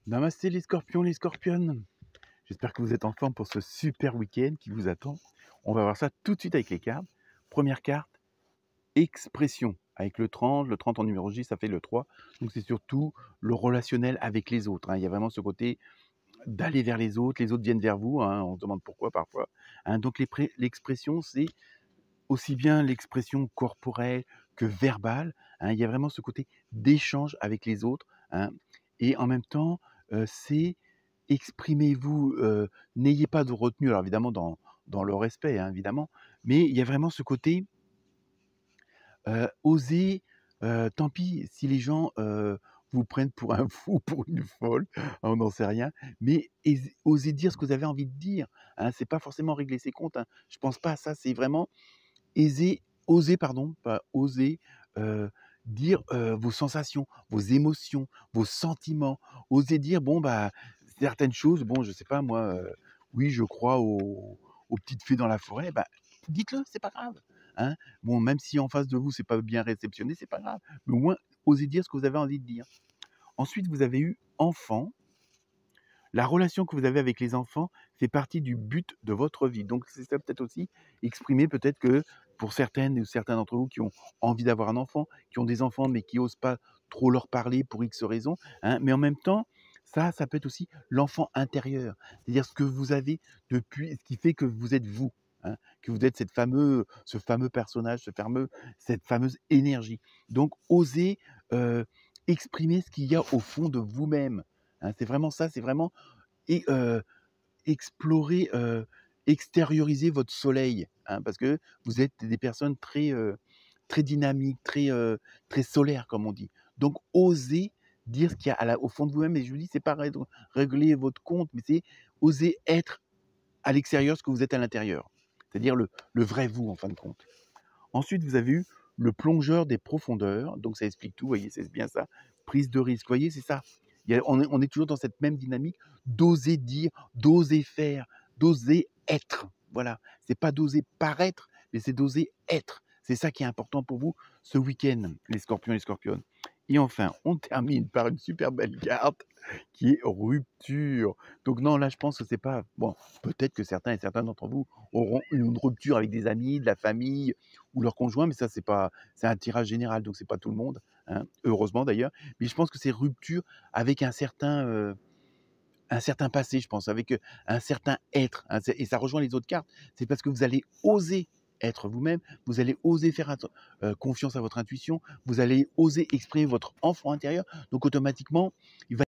Namasté les scorpions, les scorpionnes. J'espère que vous êtes en forme pour ce super week-end qui vous attend. On va voir ça tout de suite avec les cartes. Première carte, expression. Avec le 30 en numérologie, ça fait le 3. Donc c'est surtout le relationnel avec les autres, hein. Il y a vraiment ce côté d'aller vers les autres viennent vers vous, hein. On se demande pourquoi parfois, hein. Donc l'expression, c'est aussi bien l'expression corporelle que verbale, hein. Il y a vraiment ce côté d'échange avec les autres, hein. Et en même temps, c'est exprimez-vous, n'ayez pas de retenue. Alors évidemment dans le respect, hein, évidemment, mais il y a vraiment ce côté, osez, tant pis si les gens, vous prennent pour un fou, pour une folle, on n'en sait rien, mais osez dire ce que vous avez envie de dire, hein. C'est pas forcément régler ses comptes, hein. Je pense pas à ça, c'est vraiment oser pardon, pas oser, heu, dire, vos sensations, vos émotions, vos sentiments. Oser dire, bon, bah, certaines choses, bon, je sais pas moi, oui, je crois aux petites fées dans la forêt, bah, dites-le, c'est pas grave, hein. Bon, même si en face de vous, c'est pas bien réceptionné, c'est pas grave, mais au moins, osez dire ce que vous avez envie de dire. Ensuite, vous avez eu enfant. La relation que vous avez avec les enfants fait partie du but de votre vie. Donc c'est ça peut-être aussi exprimer peut-être que pour certaines ou certains d'entre vous qui ont envie d'avoir un enfant, qui ont des enfants mais qui osent pas trop leur parler pour X raisons, hein, mais en même temps, ça peut être aussi l'enfant intérieur. C'est-à-dire ce que vous avez depuis, ce qui fait que vous êtes vous, hein, que vous êtes ce fameux personnage, cette fameuse énergie. Donc osez exprimer ce qu'il y a au fond de vous-même, hein. C'est vraiment ça, c'est vraiment et explorer, extérioriser votre soleil, hein, parce que vous êtes des personnes très, très dynamiques, très, très solaires comme on dit. Donc osez dire ce qu'il y a au fond de vous-même et je vous dis, c'est pas régler votre compte, mais c'est oser être à l'extérieur ce que vous êtes à l'intérieur. C'est-à-dire le vrai vous en fin de compte. Ensuite, vous avez eu le plongeur des profondeurs, donc ça explique tout, vous voyez, c'est bien ça. Prise de risque, vous voyez, c'est ça. On est toujours dans cette même dynamique d'oser dire, d'oser faire, d'oser être. Voilà, c'est pas d'oser paraître, mais c'est d'oser être. C'est ça qui est important pour vous ce week-end, les scorpions et les scorpionnes. Et enfin, on termine par une super belle carte qui est rupture. Donc non, là, je pense que c'est pas... Bon, peut-être que certains et certains d'entre vous auront une rupture avec des amis, de la famille, ou leur conjoint, mais ça, c'est un tirage général, donc c'est pas tout le monde, hein, heureusement d'ailleurs. Mais je pense que c'est rupture avec un certain passé, je pense, avec un certain être, hein, et ça rejoint les autres cartes. C'est parce que vous allez oser être vous-même, vous allez oser faire confiance à votre intuition, vous allez oser exprimer votre enfant intérieur, donc automatiquement, il va